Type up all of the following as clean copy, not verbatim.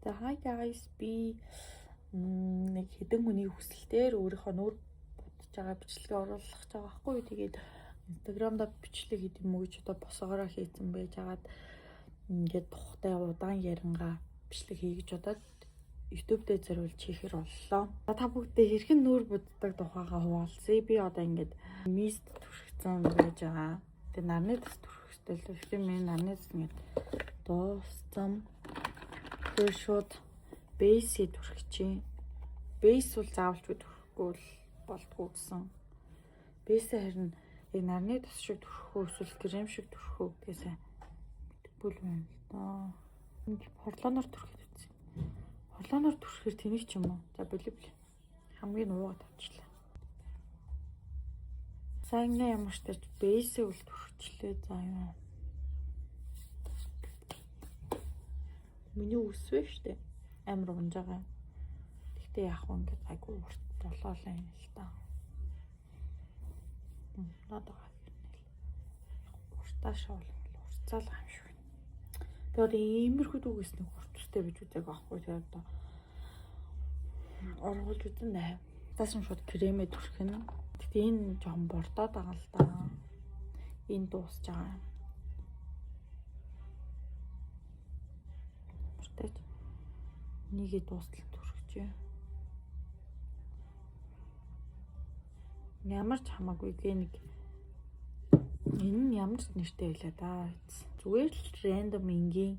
За hi guys, би нэг хэдэн хүний хүсэлтээр өөрийнхөө нүүр будж байгаа бичлэгээ оруулах гэж байгаа байхгүй юу. Тэгээд Instagram-да бичлэг хийх юм уу гэж одоо босоогоороо хийсэн байж хагаад ингээд тухтай удаан яриангаа бичлэг хий гэж бодоод YouTube дээр зориулж хийхэр боллоо. Та бүгдээ хэрхэн нүүр буддаг тухайгаа хуваалцъя. Би одоо ингээд мист түрхсэн байж байгаа. Тэгээд нарны дэс түрхстэл тэгэхээр миний нарны дэс ингээд дууссан. Тэр шууд бейсээ түрхэж чинь. Бейс бол заавалч түрхэхгүй болдгоо гэсэн. Бейсээ харин яг нарны тос шиг түрхэх эсвэл крем шиг түрхэх гэдгээсээ мэдгүй л байна л доо. Хорлооноор түрхэж үзье. Хорлооноор түрхэхээр тэнийг ч юм уу. За болив. Хамгийн уугаад авчлаа. Сайн ямар ч тач бейсээ үл түрхчлээ. За юу. Миний үсвэ штэ. Амар унж байгаа. Гэхдээ яг хөө ингээд айгу урт болоолаа юм л та. Надад уртаа шоол урцаал юм шиг. Тэгээд иймэрхүү дүүгээс нэг уртстай бич үзэг аахгүй тэгээд одоо оргуулж үзэн нэ. Тасан шууд кремээ түрхэнэ. Гэхдээ энэ жоохон бордоод байгаа л да. Энэ дуусж байгаа. Мөртөж нэгээ дуустал түрхэж. Ямар ч хамаагүй гээ нэг энэ нь ямар ч нэртэй байлаа да. Зүгээр л random ингийн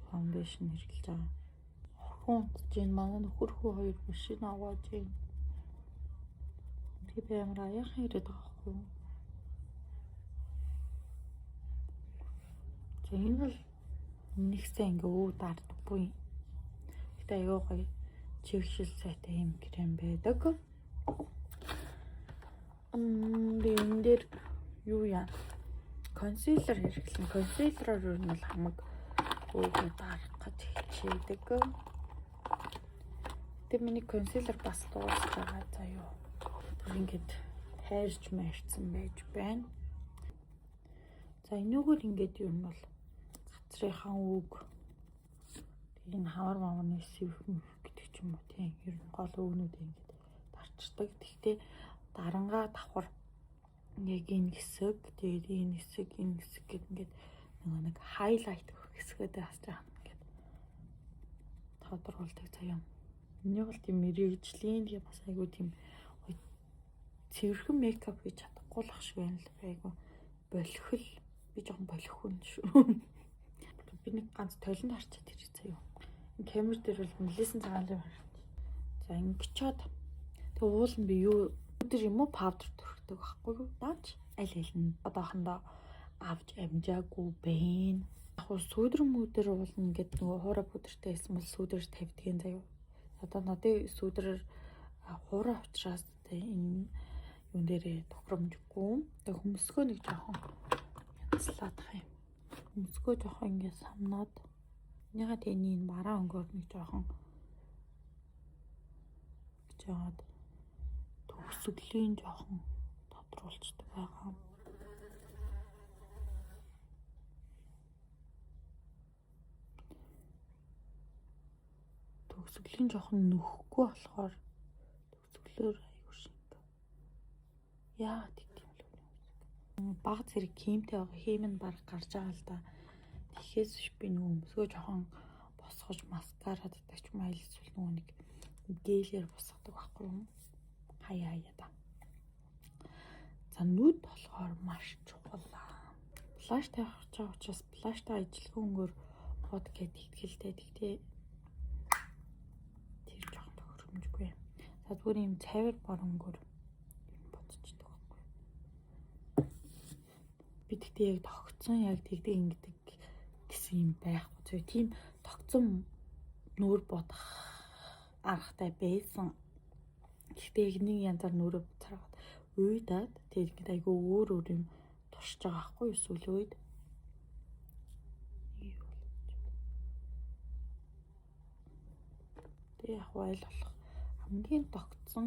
foundation хэрэглэж байгаа. Орхон чинь манай нөхөр хүү хоёр машин аваад чинь. Би амар аяхан ирээд байгаа байхгүй юу? Энэ бол нэгсээ ингээ өө дардаггүй. Гэтэ аяа гоё чившил сайтай юм крем байдаг. Би энэ дээр юу яа? Консилер хэрэглэн. Консилероор юу нь хамаг өөдөө дарах гэж хичээдэг. Тэг миний консилер бас дуусах байгаа заа юу. Бүр ингээд хайрч мэрцэн байж байна. За энэгээр ингээд юу нь бол гацрынхаа үг. Энэ хавар мавны сэвх гэдэг ч юм уу тийм ер нь гол өгнүүд ингээд дарчдаг. Тэгтээ дарангаа давхар яг энэ хэсэг, тэгээд энэ хэсэг гэд ингээд нэг хайлайт өгөх хэсгээд бас жаа ингээд тодруулдаг заяа. Энэ бол тийм мэрэгжлийн тийм бас айгу тийм цэвэрхэн мейкап хийж чадахгүй л ах шиг байна л айгу болохил би жоохон болохгүй шүү. Би нэг ганц толинд харчаад ирээ заяа. Энэ камер дээр бол нэлээсэн цагаан харч. За ингэчээд тэг уул нь би юу өдөр юм уу паудер түрхдэг байхгүй юу? Даач аль нь одоохондоо авч амжаагүй байна. Яг хөө сүүдэр мүүдэр уулна гэдэг нөгөө хуурай пудертай байсан бол сүүдэр тавьдгийн заяа. Одоо надад сүүдэр хуурай учраас энэ юун дээрээ тохиромжгүй. Тэг хөмсгөө нэг жоохон янзлаад хаа юм. Хөмсгөө жоохон ингэ самнаад ягаад энэ бараа өнгөөр нэг жоохон жаад төгсгөлийн жоохон тодруулцдаг байгаа. Төгсгөлийн жоохон нөхгүй болохоор төгсгөлөөр аягүй шиг. Яа тийм л баг зэрэг кремтэй байгаа. Хийм нь баг гарч байгаа л да. Тэгэхээс би нөгөө өмсгөө жоохон босгож маскарад идэх юм айл эсвэл нөгөө нэг гелээр босгодог байхгүй юу? Хаяа да. За нүд болохоор маш чухал. Флаш тавих гэж байгаа учраас флаштай ажилхан өнгөөр бод гэдэг ихтгэлтэй. Тэгтээ тэр жоохон тохиромжгүй. За зүгээр юм цавир бор өнгөөр бодчихдог байхгүй. Би тэгтээ яг тогтсон яг тэгдэг ингэдэг гэсэн юм байхгүй. Зөв тийм тогтсон нүүр бодох аргатай байсан. Гэхдээ нэг янзаар нүүрээ буцаагаад уйдаад тэгээд ингээд айгүй өөр юм туршиж байгаа байхгүй юу сүүл үед. Тэг яг айл болох хамгийн тогтсон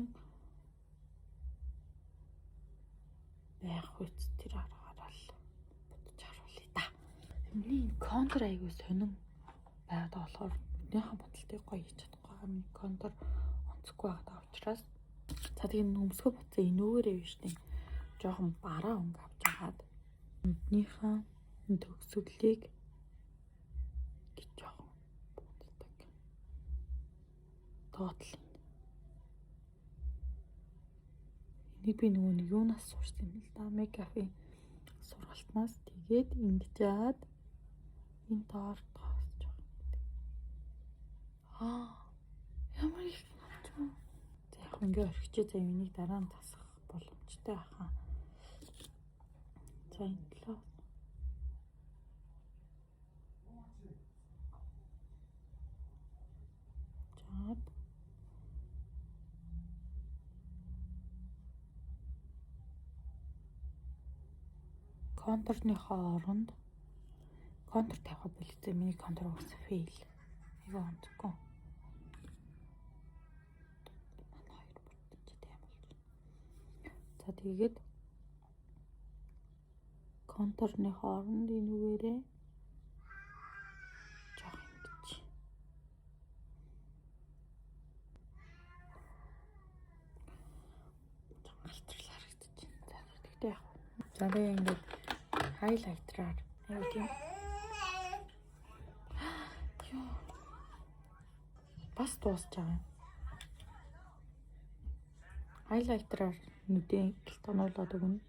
байх хүч тэр аргаараа л бодож харуулъя да. Миний контур айгүй сонин байгаад болохоор нүднийхээ бодолтыг гоё хийж чадахгүй хамгийн контур онцгүй байгаа учраас за тийм өмсгөө буцаа энүүгээрээ биш тийм жоохон бараа өнгө авч яагаад нүднийхээ төгсгөлийг гэж жоохон боддог. Тоотлын. Энийг би нөгөө нэг юунаас сурсан юм л да. Мейкапын сургалтнаас тэгээд ингэж яад энэ доор тоосч байгаа. Ямар их юм. За яг ингээ орхичээ за энийг дараа нь тасах боломжтой байхаа. За энэ талаа. Жаад контурныхоо оронд контур тавих болтой. Миний контур ус фейл. Эйг онцгүй. За тэгээд контурныхоо оронд энүүгээрээ жоох ингэж галтрлаа харагдаж байна. За тэгтээ яг. За тэгээд ингэж хайлайтераар аюу тийм. Ёо. Бас дуусч байгаа юм. Хайлайтераар нүдэн гэлтонуулаад өгнө.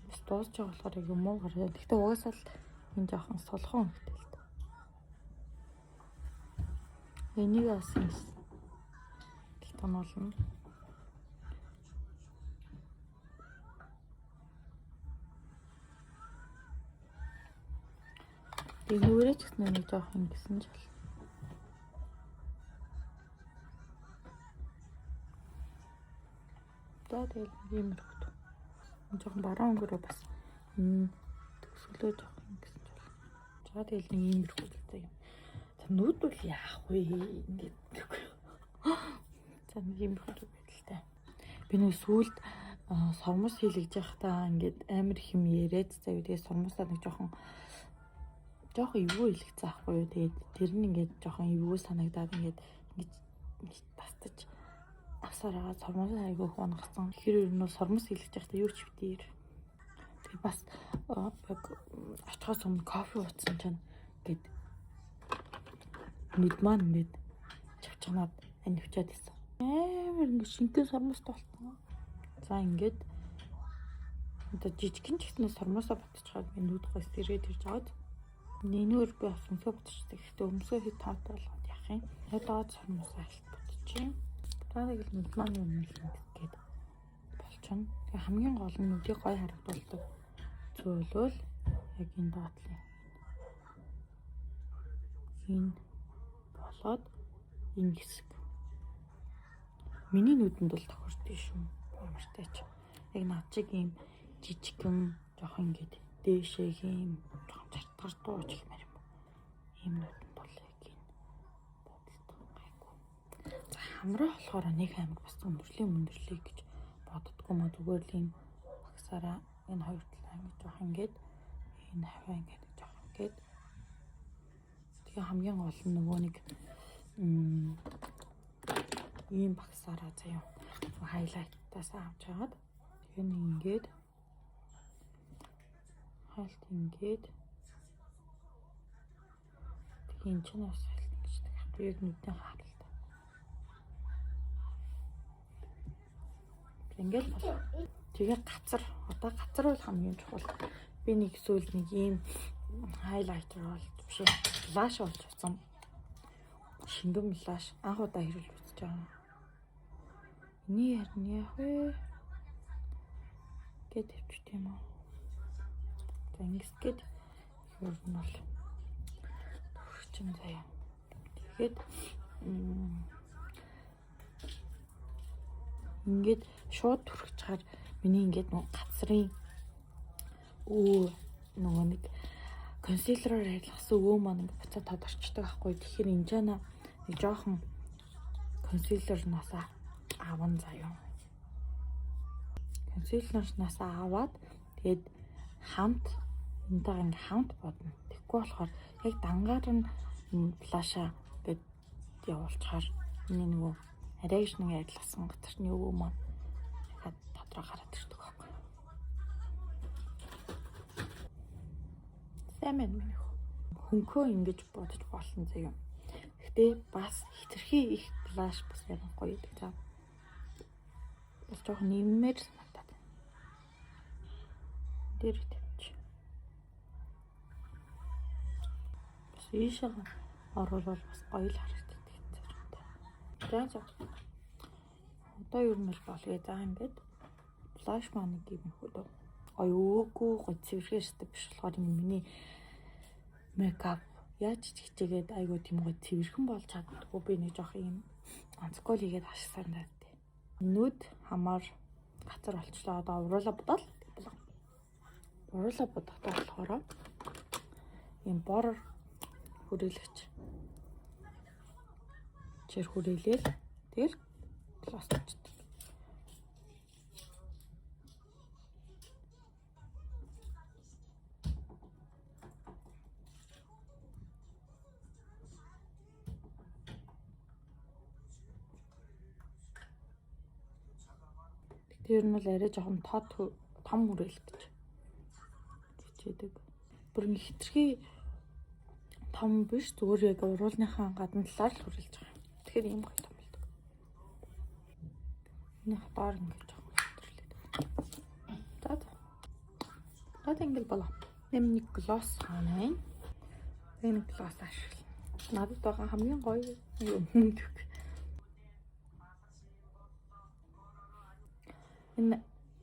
Бас дуусч байгаа болохоор юм уу гараа. Гэхдээ угаасаа л энэ жоохон сулхан үнэтэй л дээ. Энийг бас гэлтонуулна. Энүүрээ ч гэсэн нэг жоох ингэсэн ч бол. За тэгэл ийм хөвт. Жохон бараа өнгөрөө бас төгсгөлөө жоох ингэсэн ч бол. За тэгэл нэг ийм хөвтэй юм. За нүд бол яах вэ? Ингээд. За нэг ийм хөвтэй байдалтай. Би нэг сүүлд сормос хийлгэж байхдаа ингээд амар их юм яриад за юу тэгээ сормосоо нэг жоохон эвгүй хэлэх заахгүй юу. Тэгээд тэр нь ингээд жоохон эвгүй санагдаад ингээд тастаж авсараа сормос айгүй хоногцсон. Тэгэхээр ер нь сормос хэлэх байхдаа юу ч битээр. Тэгээд бас яг очихоос өмнө кофе уусан чинь ингээд нүд маань ингээд чавчганаад анивчаад исэн. Амар ингээд шингэн сормос толтсон. За ингээд одоо жижигхэн ч гэсэн сормосоо ботчихад би нүд гойс ирээд ирж аваад нэнүүр би бас өмсөө ботчихдаг. Гэхдээ өмсөө хэд таатай болгоод яах юм. Одоо сормосоо алт ботчих. Тааг л нүд маань юм гээд болчихно. Тэгээ хамгийн гол нь нүдийг гой харагдуулдаг зүйлвэл яг энэ доотлын энэ болоод энэ хэсэг. Миний нүдэнд бол тохирдсон шүү. Ямартай ч. Яг над чиг юм жижигхэн жоох ингээд дээшээ юм жоох зартгар дууж хэлмээр юм. Ийм нүдэнд бол яг энэ бодолтой гайгүй. За хамраа болохоор нэг амир бас өндөрлөе гэж боддгоо маа зүгээр л юм багсаараа энэ хоёр талаа ингээд жоох ингээд энэ хаваа ингээд жоох ингээд тэгээ хамгийн гол нь нөгөө нэг ийм багсаараа заяа хайлайтаас авч хагаад тэгээ нэг ингээд хайлт ингээд тэгээ энэ ч бас хайлт гэж яг яг нүдэн хаалт. Ингээд бол тэгээ газар одоо газар бол хамгийн чухал. Би нэг эсвэл нэг ийм хайлайтер бол биш флаш болж утсан. Шингэн флаш анх удаа хэрүүл үзэж байгаа. Эний харин яах вэ? Гэт тавьчих тийм үү. За ингэсгээд ер нь бол төрчин заяа. Тэгээд ингээд шууд түрхэж чаар миний ингээд нэг газрын нөгөө нэг консилероор ажилласан маань ингээд буцаад тодорчдөг байхгүй. Тэгэхээр энэ жана нэг жоохон консилер насаа аван заяа. консилернаас аваад тэгээд хамт энэтэйгээ ингээ хамт бодно. Тэгэхгүй болохоор яг дангаар нь блаша гэд явуулчихаар миний нөгөө арайш нэг адилхан газарны өвөө маань дахиад дотроо гараад ирдэг байхгүй. Сайн байна миний хөнхөө ингэж бодож болно заяа. Гэхдээ бас хитрхи их блаш бас ярих гоё гэдэг цаа. Бас жоохон нэммээр санагдаад байна. Тэр тавьчих. Бас ийшээ оруулал бас гоё л харагддаг зэрэгтэй. За. Одоо ер нь болъё. За ингээд блаш маань нэг юм хөө. Ой өөгүй гоё цэвэрхээстэй биш болохоор миний мейкап яаж хичээгээд айгуу тийм гоё цэвэрхэн болж чаддаггүй. Би нэг жоох юм онцгой л хийгээд ашиг санаад тий. Нүд хамаар гацар болчлоо. Одоо уруулаа бодоол. Уруулаа бодохтой болохоор юм бор хүрээлэгч чир хүрээлээл тэгэл пластикчдаг. Тэр нь бол арай жоохон том хүрээлэг гэж хичээдэг. Бүр нэг хитрхи том биш, зүгээр яг уруулныхаа гадна талаар л хүрээлж байгаа. Тэгэхээр ийм гоё том болдог. Энэ хатаар ингэж жоохон хитрхлээд. За. Одоо ингэж болоо. Нэмник глосс хаана вэ? Энэ глосс ашиглана. Надад байгаа хамгийн гоё юм дэх. Энэ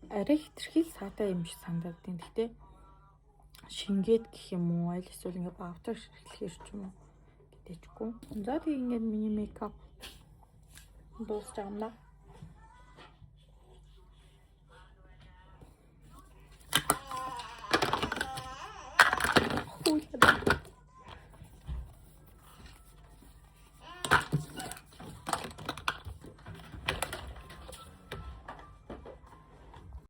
арай хитрхи саатай юм шиг санагдаад байна. Гэхдээ шингээд гэх юм уу, аль эсвэл ингээ бавтар ширхлэхэр ч юм уу гэдэжгүй. За тийм ингээ миний мейкап дуусч байгаа юм да.